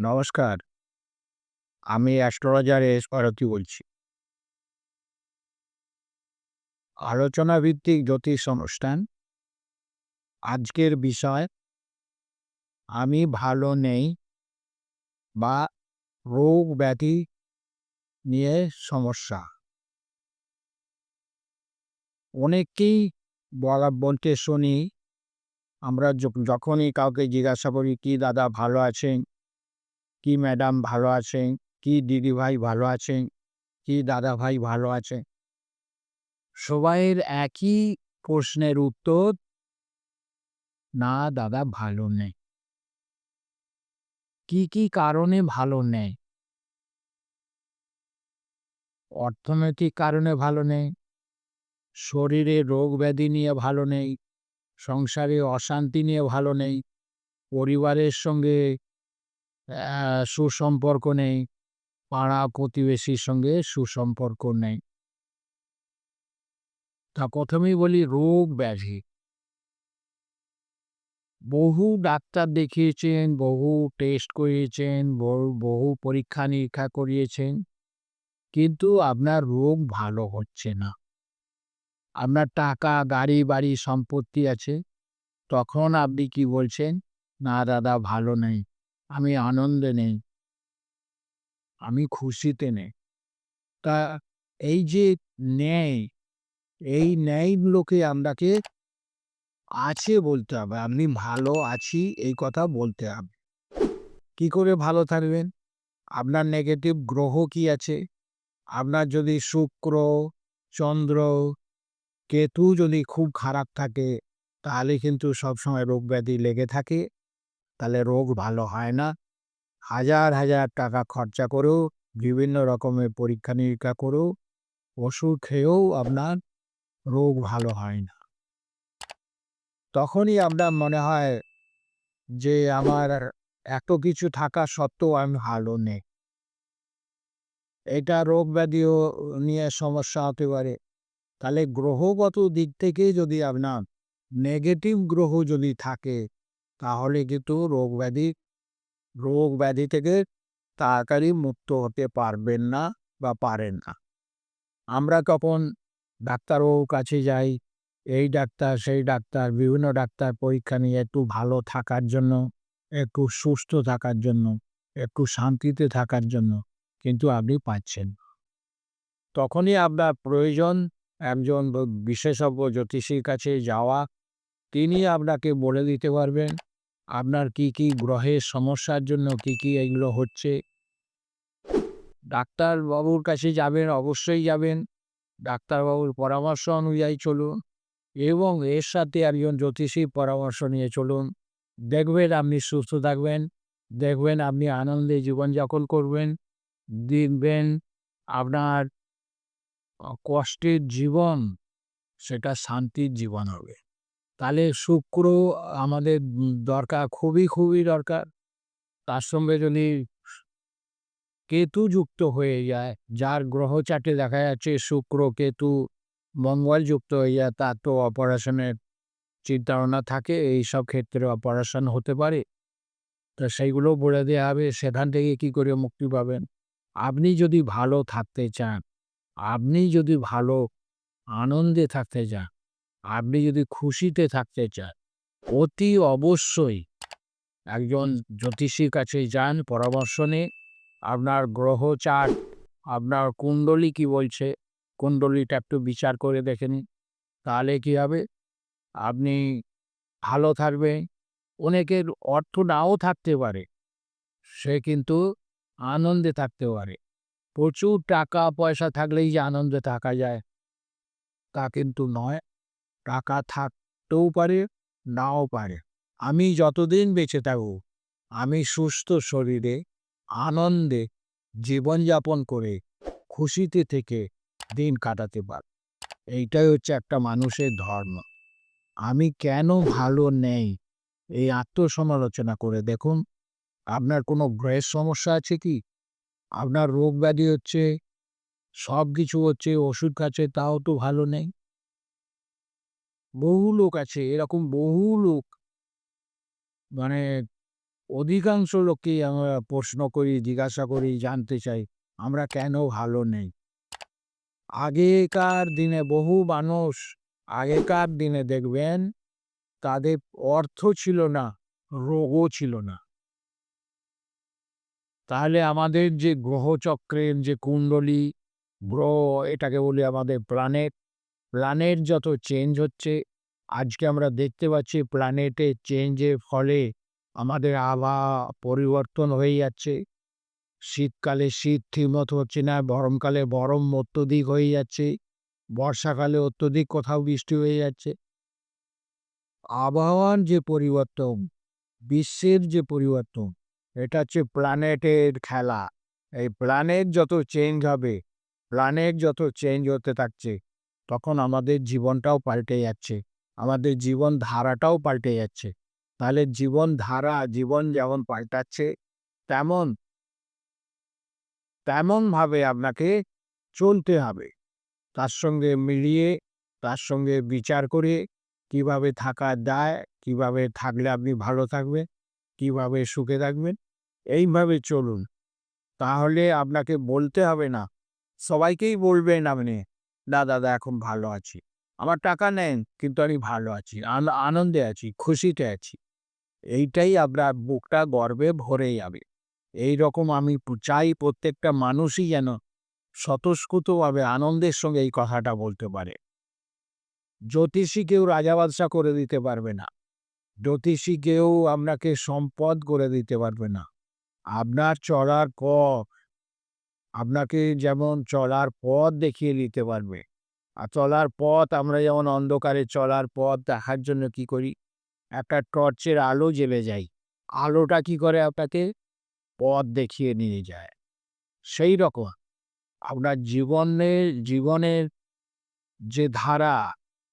নমস্কার। আমি astrologer S Bharati বলছি। আলোচনা ভিত্তিক জ্যোতিষ অনুষ্ঠান। আজকের বিষয় আমি ভালো নেই বা রোগ ব্যাধি নিয়ে সমস্যা। অনেককেই বলতে শুনি, আমরা যখনই কাউকে জিজ্ঞাসা করি, "কি দাদা ভালো আছেন? কি ম্যাডাম ভালো আছেন? কি দিদিভাই ভালো আছেন? কি দাদাভাই ভালো আছেন?" সবাইয়ের একই প্রশ্নের উত্তর, "না দাদা ভালো নেই।" কি কারণে ভালো নেই? অর্থনৈতিক কারণে ভালো নেই, শরীরে রোগ ব্যাধি নিয়ে ভালো নেই, সংসারে অশান্তি নিয়ে ভালো নেই, পরিবারের সঙ্গে সুসম্পর্ক নেই, পাড়া প্রতিবেশীর সঙ্গে সুসম্পর্ক নেই। তা প্রথমেই বলি রোগ ব্যাধি। বহু ডাক্তার দেখিয়েছেন, বহু টেস্ট করিয়েছেন, বহু পরীক্ষা-নিরীক্ষা করিয়েছেন, কিন্তু আপনার রোগ ভালো হচ্ছে না। আপনার টাকা, গাড়ি, বাড়ি, সম্পত্তি আছে। তখন আপনি কি বলছেন? "না দাদা ভালো নেই। আমি আনন্দে নেই, আমি খুশিতে নেই।" তা এই যে নেই, এই নেইগুলোকে আপনাকে আছে বলতে হবে। আপনি ভালো আছি এই কথা বলতে হবে। কি করে ভালো থাকবেন? আপনার নেগেটিভ গ্রহ কি আছে? আপনার যদি শুক্র, চন্দ্র, কেতু যদি খুব খারাপ থাকে, তাহলে কিন্তু সবসময় রোগ ব্যাধি লেগে থাকে। তাহলে রোগ ভালো হয় না। হাজার টাকা খরচা করেও, বিভিন্ন রকমের পরীক্ষা-নিরীক্ষা করেও, ওষুধ খেয়েও আপনার রোগ ভালো হয় না। তখনই আপনার মনে হয় যে আমার এত কিছু থাকা সত্ত্বেও আমি ভালো নেই। এটা রোগ ব্যাধিও নিয়ে সমস্যা হতে পারে। তাহলে গ্রহগত দিক থেকে যদি আপনার নেগেটিভ গ্রহ যদি থাকে, তাহলে কিন্তু রোগ ব্যাধি থেকে তাড়াতাড়ি মুক্ত হতে পারবেন না বা পারেন না। আমরা তখন ডাক্তারবাবুর কাছে যাই, এই ডাক্তার, সেই ডাক্তার, বিভিন্ন ডাক্তার পরীক্ষা নিয়ে একটু ভালো থাকার জন্য, একটু সুস্থ থাকার জন্য, একটু শান্তিতে থাকার জন্য, কিন্তু আপনি পাচ্ছেন না। তখনই আপনার প্রয়োজন একজন বিশেষজ্ঞ জ্যোতিষীর কাছে যাওয়া। তিনি আপনাকে বলে দিতে পারবেন আপনার কি গ্রহের সমস্যার জন্য কি এগুলো হচ্ছে। ডাক্তারবাবুর কাছে যাবেন, অবশ্যই যাবেন। ডাক্তারবাবুর পরামর্শ অনুযায়ী চলুন এবং এর সাথে একজন জ্যোতিষীর পরামর্শ নিয়ে চলুন। দেখবেন আপনি সুস্থ থাকবেন, দেখবেন আপনি আনন্দে জীবনযাপন করবেন, দেখবেন আপনার কষ্টের জীবন সেটা শান্তির জীবন হবে। তাহলে শুক্র আমাদের দরকার, খুবই দরকার। তার সঙ্গে যদি কেতু যুক্ত হয়ে যায়, যার গ্রহ চার্টে দেখা যাচ্ছে শুক্র, কেতু, মঙ্গল যুক্ত হয়ে যায়, তার তো অপারেশনের চিন্তাভাবনা থাকে। এইসব ক্ষেত্রে অপারেশন হতে পারে। তো সেইগুলোও বলে দেয়া হবে, সেখান থেকে কি করে মুক্তি পাবেন। আপনি যদি ভালো থাকতে চান, আপনি যদি ভালো আনন্দে থাকতে চান, আপনি যদি খুশিতে থাকতে চান, অতি অবশ্যই একজন জ্যোতিষীর কাছে যান, পরামর্শ নিন। আপনার গ্রহ চার্ট, আপনার কুণ্ডলী কি বলছে, কুণ্ডলীটা একটু বিচার করে দেখে নিন। তাহলে কি হবে? আপনি ভালো থাকবেন। অনেকের অর্থ নাও থাকতে পারে, সে কিন্তু আনন্দে থাকতে পারে। প্রচুর টাকা পয়সা থাকলেই যে আনন্দে থাকা যায়, তা কিন্তু নয়। টাকা থাকতেও পারে, নাও পারে। আমি যতদিন বেঁচে থাকব, আমি সুস্থ শরীরে আনন্দে জীবনযাপন করে খুশিতে থেকে দিন কাটাতে পারব। এইটাই হচ্ছে একটা মানুষের ধর্ম। আমি কেন ভালো নেই, এই আত্মসমালোচনা করে দেখুন। আপনার কোনো গ্রহের সমস্যা আছে কি? আপনার রোগ ব্যাধি হচ্ছে, সবকিছু হচ্ছে, ওষুধ খাচ্ছে, তাও তো ভালো নেই। বহু লোক আছে এরকম, বহু লোক, মানে অধিকাংশ লোককেই আমরা প্রশ্ন করি, জিজ্ঞাসা করি, জানতে চাই আমরা কেন ভালো নেই? আগেকার দিনে বহু মানুষ, আগেকার দিনে দেখবেন তাদের অর্থ ছিল না, রোগও ছিল না। তাহলে আমাদের যে গ্রহচক্রের যে কুণ্ডলী, গ্রহ এটাকে বলি আমাদের প্ল্যানেট, প্ল্যানেট যত চেঞ্জ হচ্ছে, আজকে আমরা দেখতে পাচ্ছি প্ল্যানেটের চেঞ্জের ফলে আমাদের আবহাওয়া পরিবর্তন হয়ে যাচ্ছে। শীতকালে শীত ঠিকমতো হচ্ছে না, গরমকালে গরম অত্যধিক হয়ে যাচ্ছে, বর্ষাকালে অত্যধিক কোথাও বৃষ্টি হয়ে যাচ্ছে। আবহাওয়ার যে পরিবর্তন, বিশ্বের যে পরিবর্তন, এটা হচ্ছে প্ল্যানেটের খেলা। এই প্ল্যানেট যত চেঞ্জ হবে, প্ল্যানেট যত চেঞ্জ হতে থাকছে, তখন আমাদের জীবনটাও পাল্টে যাচ্ছে, আমাদের জীবন ধারাটাও পাল্টে যাচ্ছে। তাহলে জীবন ধারা, জীবন যেমন পাল্টাচ্ছে, তেমন তেমনভাবে আপনাকে চলতে হবে। তার সঙ্গে মিলিয়ে, তার সঙ্গে বিচার করে কিভাবে থাকা যায়, কিভাবে থাকলে আপনি ভালো থাকবেন, কিভাবে সুখে থাকবেন, এইভাবে চলুন। তাহলে আপনাকে বলতে হবে না। সবাইকেই বলবেন আপনি, "না দাদা এখন ভালো আছি। আমার টাকা নেন কিন্তু আমি ভালো আছি, আনন্দে আছি, খুশিতে আছি।" এইটাই আপনার বুকটা গর্বে ভরে যাবে। এইরকম আমি চাই প্রত্যেকটা মানুষই যেন স্বতঃস্ফূর্তভাবে আনন্দের সঙ্গে এই কথাটা বলতে পারে। জ্যোতিষী কেউ রাজা বাদশাহ করে দিতে পারবে না। জ্যোতিষী কেউ আপনাকে সম্পদ করে দিতে পারবে না। আপনার চলার পথ, আপনাকে যেমন চলার পথ দেখিয়ে দিতে পারবে। আর চলার পথ আমরা যেমন অন্ধকারে চলার পথ দেখার জন্য কি করি? একটা টর্চের আলো জ্বেলে যাই। আলোটা কি করে আপনাকে পথ দেখিয়ে নিয়ে যায়। সেই রকম আপনার জীবনের যে ধারা,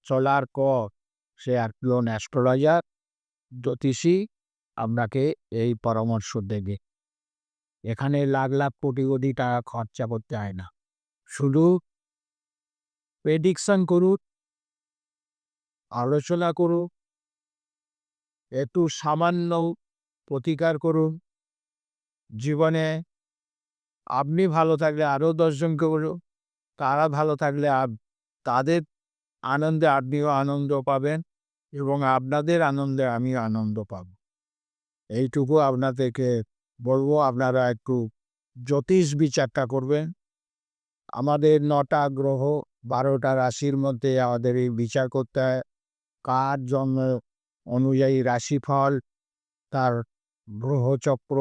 চলার পথ, সে আর কোন অ্যাস্ট্রোলজার, জ্যোতিষী আপনাকে এই পরামর্শ দেবে। এখানে লাখ, লাখ কোটি, কোটি টাকা খরচা করতে হয় না। শুধু প্রেডিকশন করুন, আলোচনা করুন, একটু সামান্য প্রতিকার করুন। জীবনে আপনি ভালো থাকলে আরও ১০ জনকে বলুন, তারা ভালো থাকলে তাদের আনন্দে আপনিও আনন্দ পাবেন এবং আপনাদের আনন্দে আমিও আনন্দ পাব। এইটুকু আপনাদেরকে বলব, আপনারা একটু জ্যোতিষ বিচারটা করবেন। আমাদের ৯টা গ্রহ, ১২টা রাশির মধ্যে আমাদের এই বিচার করতে হয়। কার জন্ম অনুযায়ী রাশিফল, তার গ্রহচক্র,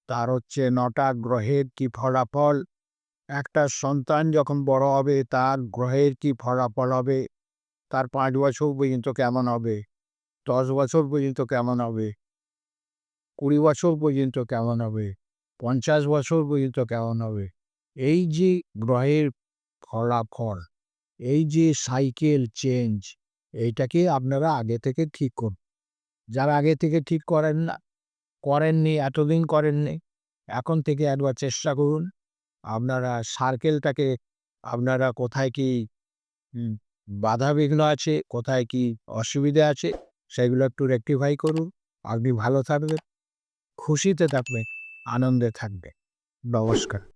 তার হচ্ছে ৯টা গ্রহের কি ফলাফল, একটা সন্তান যখন বড় হবে তার গ্রহের কি ফলাফল হবে, তার ৫ বছর পর্যন্ত কেমন হবে, ১০ বছর পর্যন্ত কেমন হবে, ২০ বছর পর্যন্ত কেমন হবে, ৫০ বছর পর্যন্ত কেমন হবে। এই যে গ্রহের ফলাফল, এই যে সাইকেল চেঞ্জ, এইটাকে আপনারা আগে থেকে ঠিক করুন। যারা আগে থেকে ঠিক করেননি, এতদিন করেননি, এখন থেকে একবার চেষ্টা করুন। আপনারা সার্কেলটাকে, আপনারা কোথায় কি হুম, বাধাবিঘ্ন আছে, কোথায় কি অসুবিধা আছে, সেগুলো একটু রেকটিফাই করুন। আপনি ভালো থাকবেন, খুশিতে থাকবেন, আনন্দে থাকবেন। নমস্কার।